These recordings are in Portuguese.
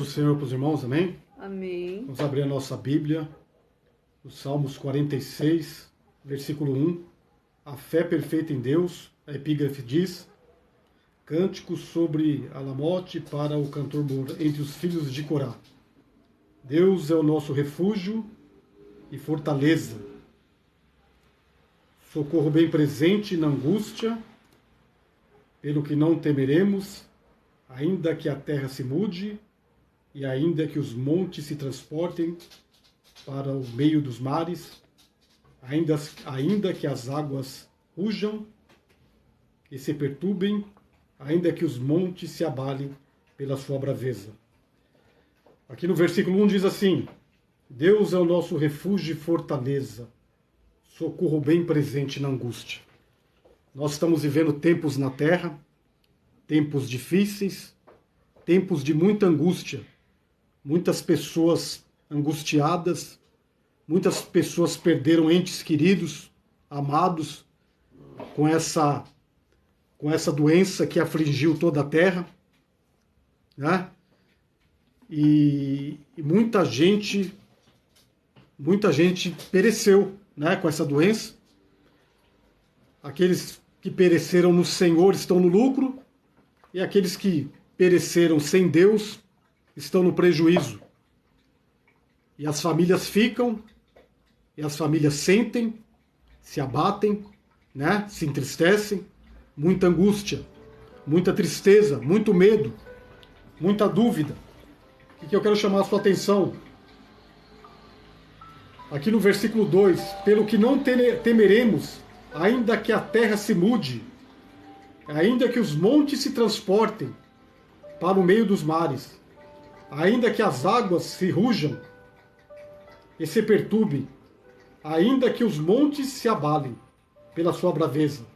do Senhor para os irmãos, amém? Amém. Vamos abrir a nossa Bíblia, os Salmos 46, versículo 1. A fé perfeita em Deus, a epígrafe diz: cântico sobre Alamote para o cantor entre os filhos de Corá. Deus é o nosso refúgio e fortaleza, socorro bem presente na angústia, pelo que não temeremos, ainda que a terra se mude e ainda que os montes se transportem para o meio dos mares, ainda que as águas rujam e se perturbem, ainda que os montes se abalem pela sua braveza. Aqui no versículo 1 diz assim: Deus é o nosso refúgio e fortaleza, socorro bem presente na angústia. Nós estamos vivendo tempos na terra, tempos difíceis, tempos de muita angústia, muitas pessoas angustiadas, muitas pessoas perderam entes queridos, amados, com essa doença que afligiu toda a terra, né? E muita gente pereceu, né, com essa doença. Aqueles que pereceram no Senhor estão no lucro, e aqueles que pereceram sem Deus estão no prejuízo. E as famílias ficam, e as famílias sentem, se abatem, né, se entristecem, muita angústia, muita tristeza, muito medo, muita dúvida. O que eu quero chamar a sua atenção? Aqui no versículo 2, pelo que não temeremos, ainda que a terra se mude, ainda que os montes se transportem para o meio dos mares, ainda que as águas se rujam e se perturbem, ainda que os montes se abalem pela sua braveza.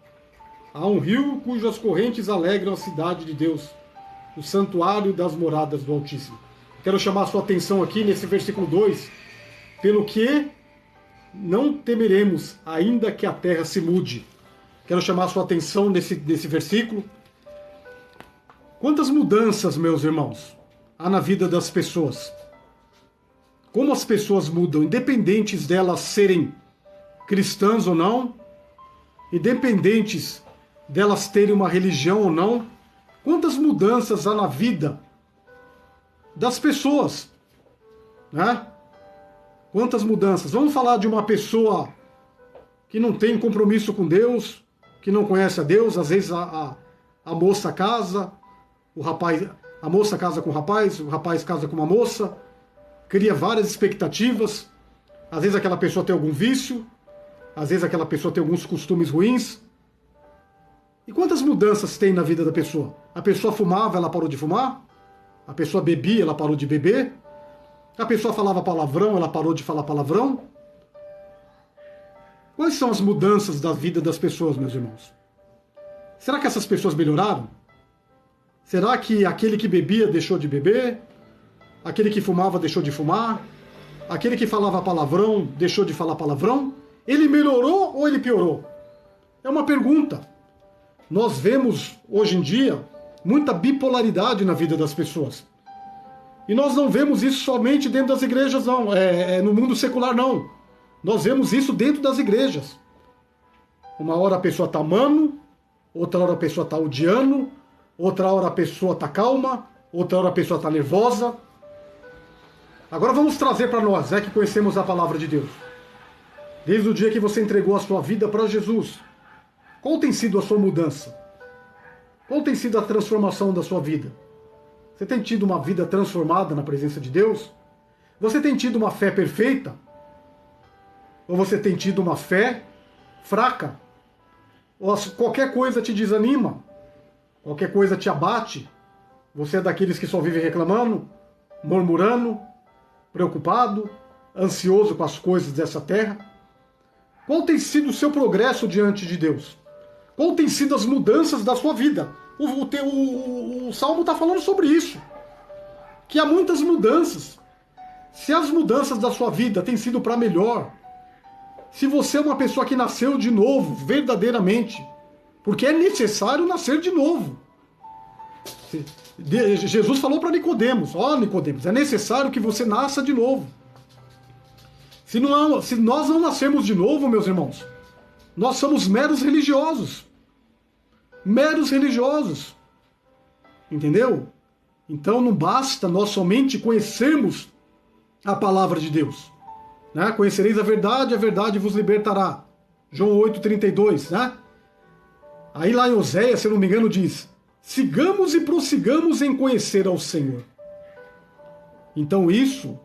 Há um rio cujas correntes alegram a cidade de Deus, o santuário das moradas do Altíssimo. Quero chamar a sua atenção aqui nesse versículo 2, pelo que não temeremos, ainda que a terra se mude. Quero chamar a sua atenção nesse versículo. Quantas mudanças, meus irmãos, há na vida das pessoas? Como as pessoas mudam, independentes delas serem cristãs ou não, independentes delas terem uma religião ou não. Quantas mudanças há na vida das pessoas, né? Quantas mudanças? Vamos falar de uma pessoa que não tem compromisso com Deus, que não conhece a Deus. Às vezes a moça casa, a moça casa com o rapaz casa com uma moça, cria várias expectativas. Às vezes aquela pessoa tem algum vício, às vezes aquela pessoa tem alguns costumes ruins. E quantas mudanças tem na vida da pessoa? A pessoa fumava, ela parou de fumar. A pessoa bebia, ela parou de beber. A pessoa falava palavrão, ela parou de falar palavrão. Quais são as mudanças da vida das pessoas, meus irmãos? Será que essas pessoas melhoraram? Será que aquele que bebia deixou de beber? Aquele que fumava deixou de fumar? Aquele que falava palavrão deixou de falar palavrão? Ele melhorou ou ele piorou? É uma pergunta. Nós vemos, hoje em dia, muita bipolaridade na vida das pessoas. E nós não vemos isso somente dentro das igrejas, não. No mundo secular, não. Nós vemos isso dentro das igrejas. Uma hora a pessoa está amando, outra hora a pessoa está odiando, outra hora a pessoa está calma, outra hora a pessoa está nervosa. Agora vamos trazer para nós, que conhecemos a palavra de Deus. Desde o dia que você entregou a sua vida para Jesus, qual tem sido a sua mudança? Qual tem sido a transformação da sua vida? Você tem tido uma vida transformada na presença de Deus? Você tem tido uma fé perfeita? Ou você tem tido uma fé fraca? Ou qualquer coisa te desanima? Qualquer coisa te abate? Você é daqueles que só vive reclamando, murmurando, preocupado, ansioso com as coisas dessa terra? Qual tem sido o seu progresso diante de Deus? Qual tem sido as mudanças da sua vida? O Salmo está falando sobre isso. Que há muitas mudanças. Se as mudanças da sua vida têm sido para melhor, se você é uma pessoa que nasceu de novo, verdadeiramente, porque é necessário nascer de novo. Jesus falou para Nicodemos, Nicodemos, é necessário que você nasça de novo. Se nós não nascermos de novo, meus irmãos, nós somos meros religiosos. Meros religiosos. Entendeu? Então não basta nós somente conhecermos a palavra de Deus. Né? Conhecereis a verdade vos libertará. João 8,32, né? Aí lá em Oséias, se eu não me engano, diz: sigamos e prossigamos em conhecer ao Senhor. Então isso,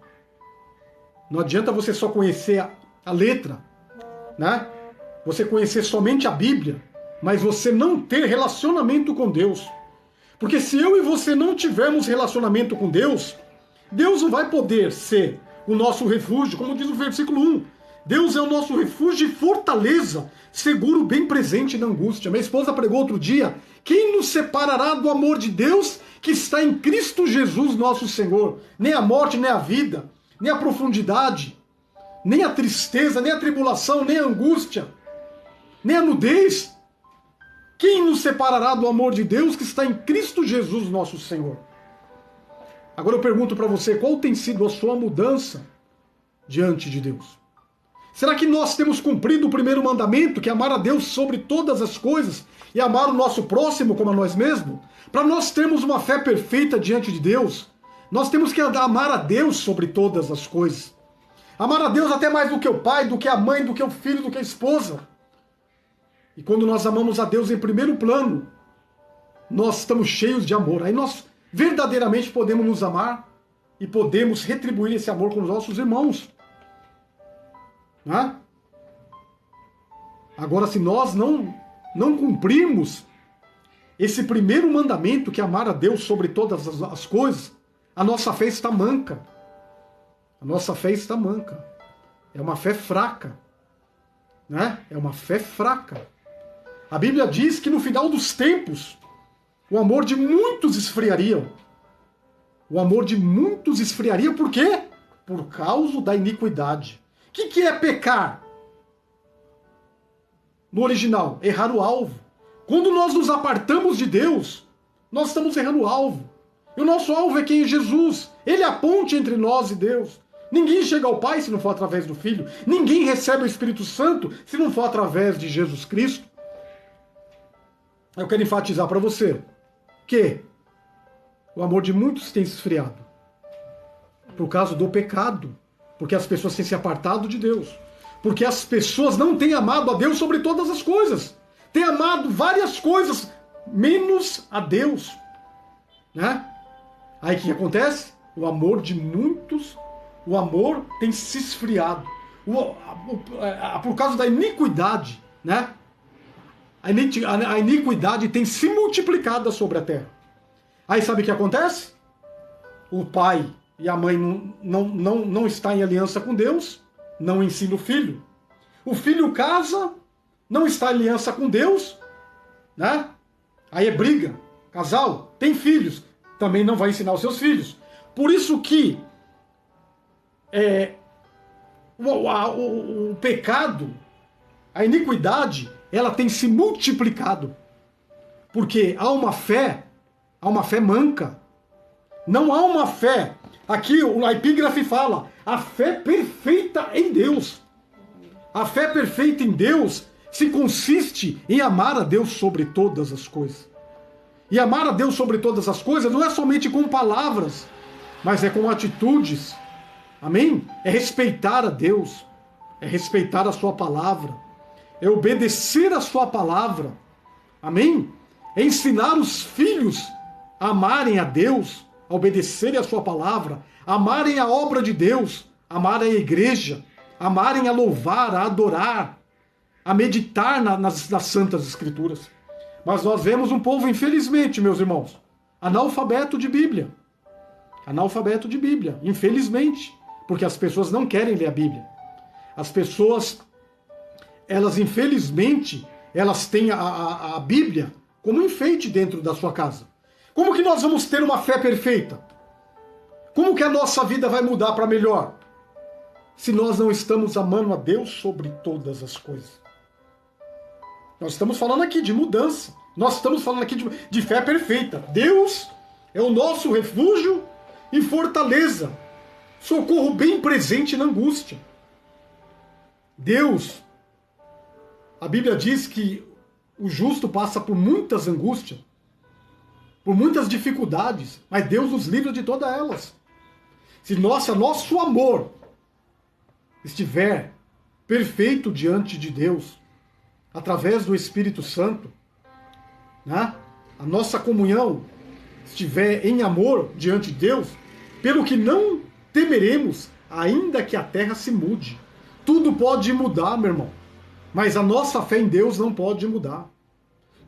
não adianta você só conhecer a letra, né? Você conhecer somente a Bíblia, mas você não ter relacionamento com Deus. Porque se eu e você não tivermos relacionamento com Deus, Deus não vai poder ser o nosso refúgio, como diz o versículo 1. Deus é o nosso refúgio e fortaleza, seguro bem presente na angústia. Minha esposa pregou outro dia: quem nos separará do amor de Deus que está em Cristo Jesus nosso Senhor? Nem a morte, nem a vida, nem a profundidade, nem a tristeza, nem a tribulação, nem a angústia, nem a nudez. Quem nos separará do amor de Deus que está em Cristo Jesus nosso Senhor? Agora eu pergunto para você, qual tem sido a sua mudança diante de Deus? Será que nós temos cumprido o primeiro mandamento, que é amar a Deus sobre todas as coisas e amar o nosso próximo como a nós mesmos? Para nós termos uma fé perfeita diante de Deus, nós temos que amar a Deus sobre todas as coisas. Amar a Deus até mais do que o pai, do que a mãe, do que o filho, do que a esposa. E quando nós amamos a Deus em primeiro plano, nós estamos cheios de amor. Aí nós verdadeiramente podemos nos amar e podemos retribuir esse amor com os nossos irmãos. Né? Agora, se nós não cumprirmos esse primeiro mandamento, que é amar a Deus sobre todas as coisas, a nossa fé está manca. A nossa fé está manca. É uma fé fraca. Né? É uma fé fraca. A Bíblia diz que no final dos tempos, o amor de muitos esfriaria. O amor de muitos esfriaria, por quê? Por causa da iniquidade. O que é pecar? No original, errar o alvo. Quando nós nos apartamos de Deus, nós estamos errando o alvo. E o nosso alvo é quem? É Jesus. Ele é a ponte entre nós e Deus. Ninguém chega ao Pai se não for através do Filho. Ninguém recebe o Espírito Santo se não for através de Jesus Cristo. Eu quero enfatizar para você que o amor de muitos tem se esfriado por causa do pecado, porque as pessoas têm se apartado de Deus, porque as pessoas não têm amado a Deus sobre todas as coisas, têm amado várias coisas, menos a Deus, né? Aí o que acontece? O amor de muitos, o amor tem se esfriado, por causa da iniquidade, né? A iniquidade tem se multiplicado sobre a terra. Aí sabe o que acontece? O pai e a mãe não estão em aliança com Deus, não ensina o filho. O filho casa, não está em aliança com Deus, né? Aí é briga. Casal, tem filhos, também não vai ensinar os seus filhos. Por isso que o pecado, a iniquidade, ela tem se multiplicado. Porque há uma fé manca. Não há uma fé. Aqui a epígrafe fala, a fé perfeita em Deus. A fé perfeita em Deus se consiste em amar a Deus sobre todas as coisas. E amar a Deus sobre todas as coisas não é somente com palavras, mas é com atitudes. Amém? É respeitar a Deus, é respeitar a sua palavra, é obedecer a sua palavra. Amém? É ensinar os filhos a amarem a Deus, a obedecerem a sua palavra, a amarem a obra de Deus, a amarem a igreja, a amarem a louvar, a adorar, a meditar nas santas escrituras. Mas nós vemos um povo, infelizmente, meus irmãos, analfabeto de Bíblia. Analfabeto de Bíblia, infelizmente, porque as pessoas não querem ler a Bíblia. As pessoas, elas infelizmente, elas têm a Bíblia como enfeite dentro da sua casa. Como que nós vamos ter uma fé perfeita? Como que a nossa vida vai mudar para melhor? Se nós não estamos amando a Deus sobre todas as coisas. Nós estamos falando aqui de mudança, Nós estamos falando aqui de fé perfeita. Deus é o nosso refúgio e fortaleza, socorro bem presente na angústia. Deus, a Bíblia diz que o justo passa por muitas angústias, por muitas dificuldades, mas Deus nos livra de todas elas. Se nosso amor estiver perfeito diante de Deus, através do Espírito Santo, né? A nossa comunhão estiver em amor diante de Deus, pelo que não temeremos, ainda que a terra se mude. Tudo pode mudar, meu irmão, mas a nossa fé em Deus não pode mudar.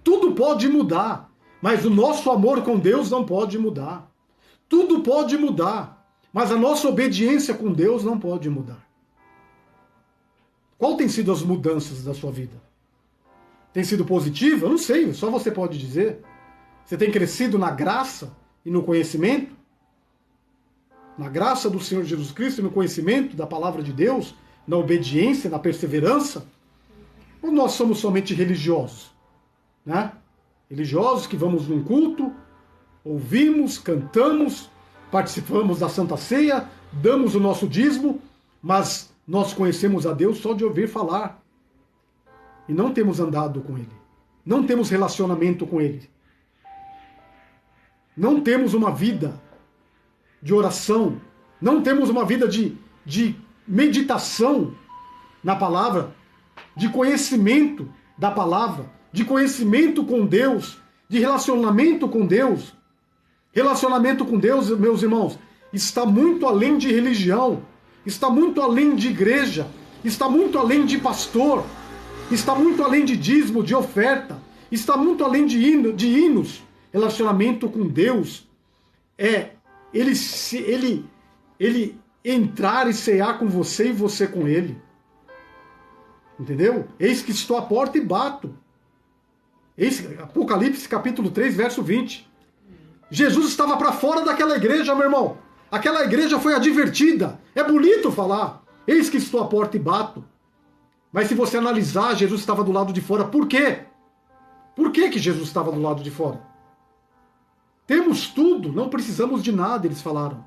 Tudo pode mudar, mas o nosso amor com Deus não pode mudar. Tudo pode mudar, mas a nossa obediência com Deus não pode mudar. Qual tem sido as mudanças da sua vida? Tem sido positiva? Eu não sei, só você pode dizer. Você tem crescido na graça e no conhecimento? Na graça do Senhor Jesus Cristo e no conhecimento da palavra de Deus, na obediência, na perseverança? Ou nós somos somente religiosos? Né? Religiosos que vamos num culto, ouvimos, cantamos, participamos da Santa Ceia, damos o nosso dízimo, mas nós conhecemos a Deus só de ouvir falar. E não temos andado com Ele. Não temos relacionamento com Ele. Não temos uma vida de oração. Não temos uma vida de meditação na palavra, de conhecimento da palavra, de conhecimento com Deus, de relacionamento com Deus. Relacionamento com Deus, meus irmãos, está muito além de religião, está muito além de igreja, está muito além de pastor, está muito além de dízimo, de oferta, está muito além de hinos. Relacionamento com Deus é ele entrar e cear com você e você com Ele. Entendeu? Eis que estou à porta e bato. Apocalipse capítulo 3, verso 20. Jesus estava para fora daquela igreja, meu irmão. Aquela igreja foi advertida. É bonito falar. Eis que estou à porta e bato. Mas se você analisar, Jesus estava do lado de fora. Por quê? Por que Jesus estava do lado de fora? Temos tudo, não precisamos de nada, eles falaram.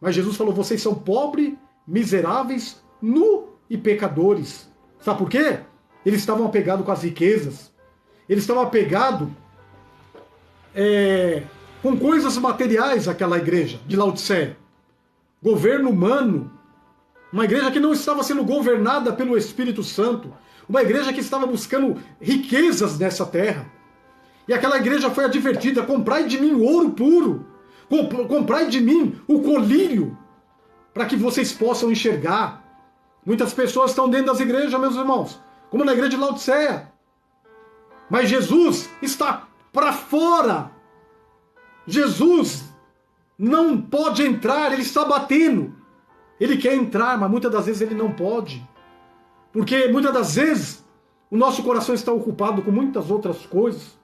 Mas Jesus falou, vocês são pobres, miseráveis, nu e pecadores. Sabe por quê? Eles estavam apegados com as riquezas. Eles estavam apegados com coisas materiais, aquela igreja de Laodiceia. Governo humano. Uma igreja que não estava sendo governada pelo Espírito Santo. Uma igreja que estava buscando riquezas nessa terra. E aquela igreja foi advertida, comprai de mim o ouro puro. Comprai de mim o colírio. Para que vocês possam enxergar. Muitas pessoas estão dentro das igrejas, meus irmãos. Como na igreja de Laodiceia. Mas Jesus está para fora. Jesus não pode entrar, ele está batendo. Ele quer entrar, mas muitas das vezes ele não pode. Porque muitas das vezes o nosso coração está ocupado com muitas outras coisas,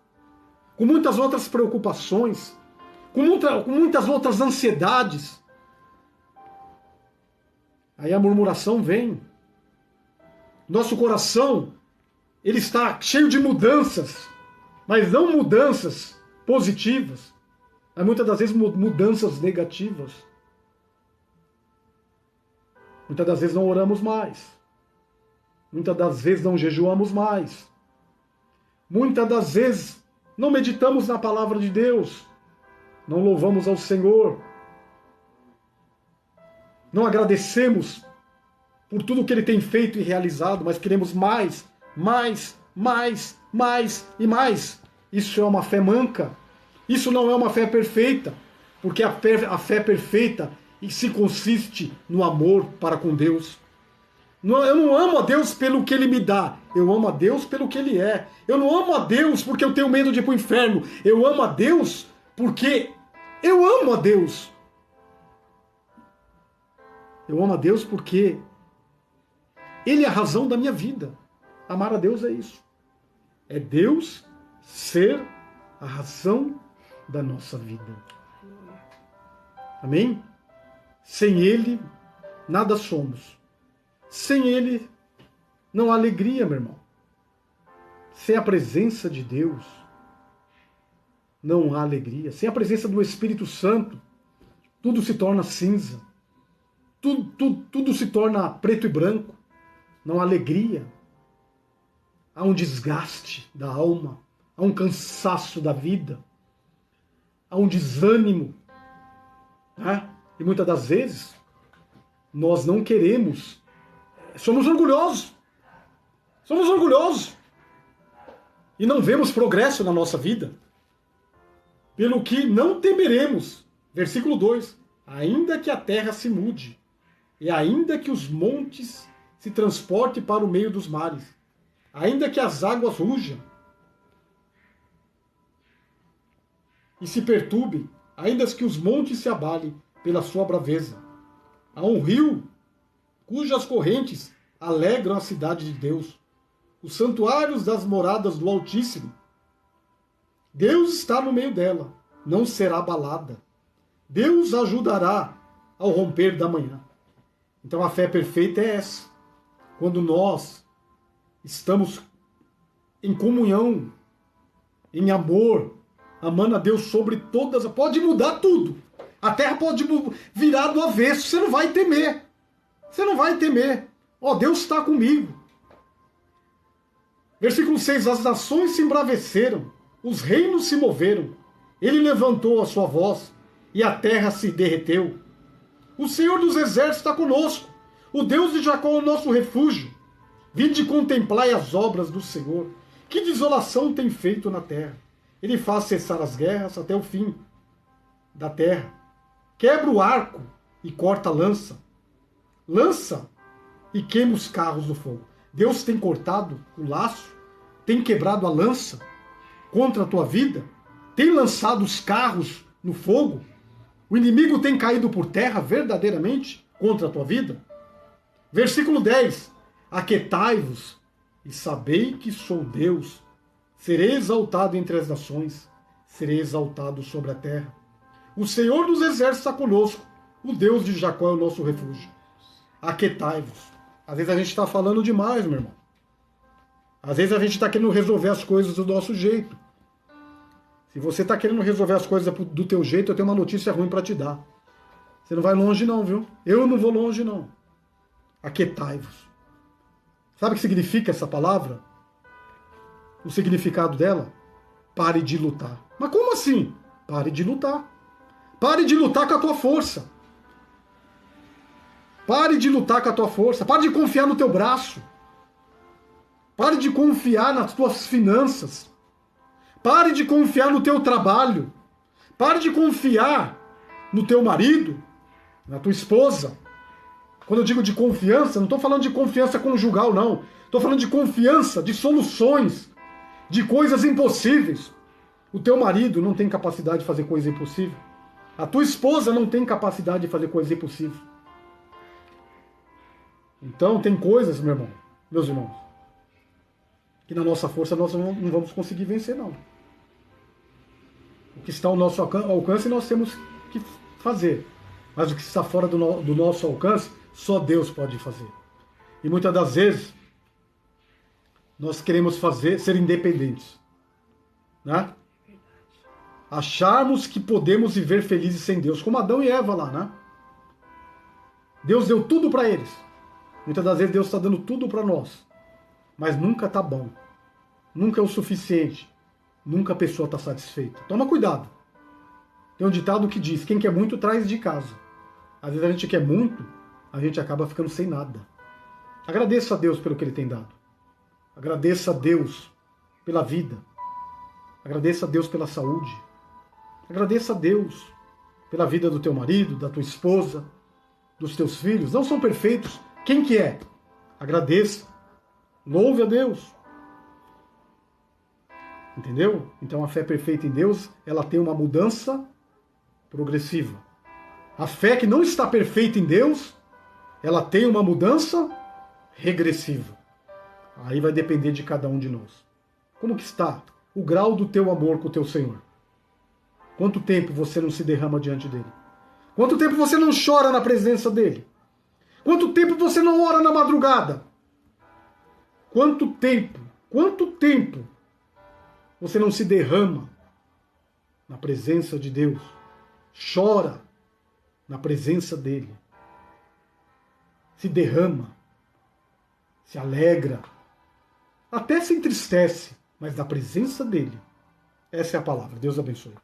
com muitas outras preocupações, com muitas outras ansiedades. Aí a murmuração vem. Nosso coração, ele está cheio de mudanças, mas não mudanças positivas, mas muitas das vezes mudanças negativas. Muitas das vezes não oramos mais. Muitas das vezes não jejuamos mais. Muitas das vezes não meditamos na palavra de Deus. Não louvamos ao Senhor. Não agradecemos por tudo que Ele tem feito e realizado, mas queremos mais, mais, mais, mais e mais. Isso é uma fé manca. Isso não é uma fé perfeita, porque a fé perfeita se consiste no amor para com Deus. Eu não amo a Deus pelo que Ele me dá, eu amo a Deus pelo que Ele é. Eu não amo a Deus porque eu tenho medo de ir para o inferno, eu amo a Deus porque eu amo a Deus. Eu amo a Deus porque Ele é a razão da minha vida. Amar a Deus é isso. É Deus ser a razão da nossa vida. Amém? Sem Ele, nada somos. Sem Ele, não há alegria, meu irmão. Sem a presença de Deus, não há alegria. Sem a presença do Espírito Santo, tudo se torna cinza. Tudo se torna preto e branco. Não há alegria. Há um desgaste da alma. Há um cansaço da vida. Há um desânimo. Né? E muitas das vezes, nós não queremos. Somos orgulhosos. Somos orgulhosos. E não vemos progresso na nossa vida. Pelo que não temeremos. Versículo 2. Ainda que a terra se mude, e ainda que os montes se transportem para o meio dos mares, ainda que as águas rujam e se perturbem, ainda que os montes se abalem pela sua braveza. Há um rio cujas correntes alegram a cidade de Deus, os santuários das moradas do Altíssimo. Deus está no meio dela, não será abalada. Deus ajudará ao romper da manhã. Então a fé perfeita é essa. Quando nós estamos em comunhão, em amor, amando a Deus sobre todas, pode mudar tudo. A terra pode virar do avesso, você não vai temer. Você não vai temer. Ó, Deus está comigo. Versículo 6, as nações se embraveceram, os reinos se moveram, ele levantou a sua voz e a terra se derreteu. O Senhor dos exércitos está conosco, o Deus de Jacó é o nosso refúgio. Vinde contemplai as obras do Senhor, que desolação tem feito na terra. Ele faz cessar as guerras até o fim da terra. Quebra o arco e corta a lança. Lança e queima os carros do fogo. Deus tem cortado o laço, tem quebrado a lança contra a tua vida, tem lançado os carros no fogo. O inimigo tem caído por terra verdadeiramente contra a tua vida. Versículo 10. Aquietai-vos e sabei que sou Deus. Serei exaltado entre as nações, serei exaltado sobre a terra. O Senhor dos exércitos está conosco, o Deus de Jacó é o nosso refúgio. Aquietai-vos. Às vezes a gente está falando demais, meu irmão. Às vezes a gente está querendo resolver as coisas do nosso jeito. Se você está querendo resolver as coisas do teu jeito, eu tenho uma notícia ruim para te dar. Você não vai longe não, viu? Eu não vou longe não. Aquietai-vos. Sabe o que significa essa palavra? O significado dela? Pare de lutar. Mas como assim? Pare de lutar. Pare de lutar com a tua força. Pare de lutar com a tua força. Pare de confiar no teu braço. Pare de confiar nas tuas finanças. Pare de confiar no teu trabalho. Pare de confiar no teu marido, na tua esposa. Quando eu digo de confiança, não estou falando de confiança conjugal, não. Estou falando de confiança, de soluções, de coisas impossíveis. O teu marido não tem capacidade de fazer coisa impossível. A tua esposa não tem capacidade de fazer coisa impossível. Então tem coisas, meu irmão, meus irmãos, que na nossa força nós não vamos conseguir vencer, não. O que está ao nosso alcance nós temos que fazer. Mas o que está fora do nosso alcance, só Deus pode fazer. E muitas das vezes, nós queremos ser independentes. Né? Acharmos que podemos viver felizes sem Deus, como Adão e Eva lá, né? Deus deu tudo para eles. Muitas das vezes Deus está dando tudo para nós. Mas nunca está bom. Nunca é o suficiente. Nunca a pessoa está satisfeita. Toma cuidado. Tem um ditado que diz, quem quer muito traz de casa. Às vezes a gente quer muito, a gente acaba ficando sem nada. Agradeça a Deus pelo que Ele tem dado. Agradeça a Deus pela vida. Agradeça a Deus pela saúde. Agradeça a Deus pela vida do teu marido, da tua esposa, dos teus filhos. Não são perfeitos. Quem que é? Agradeça. Louve a Deus. Entendeu? Então a fé perfeita em Deus, ela tem uma mudança progressiva. A fé que não está perfeita em Deus, ela tem uma mudança regressiva. Aí vai depender de cada um de nós. Como que está o grau do teu amor com o teu Senhor? Quanto tempo você não se derrama diante dele? Quanto tempo você não chora na presença dele? Quanto tempo você não ora na madrugada? Quanto tempo você não se derrama na presença de Deus, chora na presença dele, se derrama, se alegra, até se entristece, mas na presença dele. Essa é a palavra. Deus abençoe.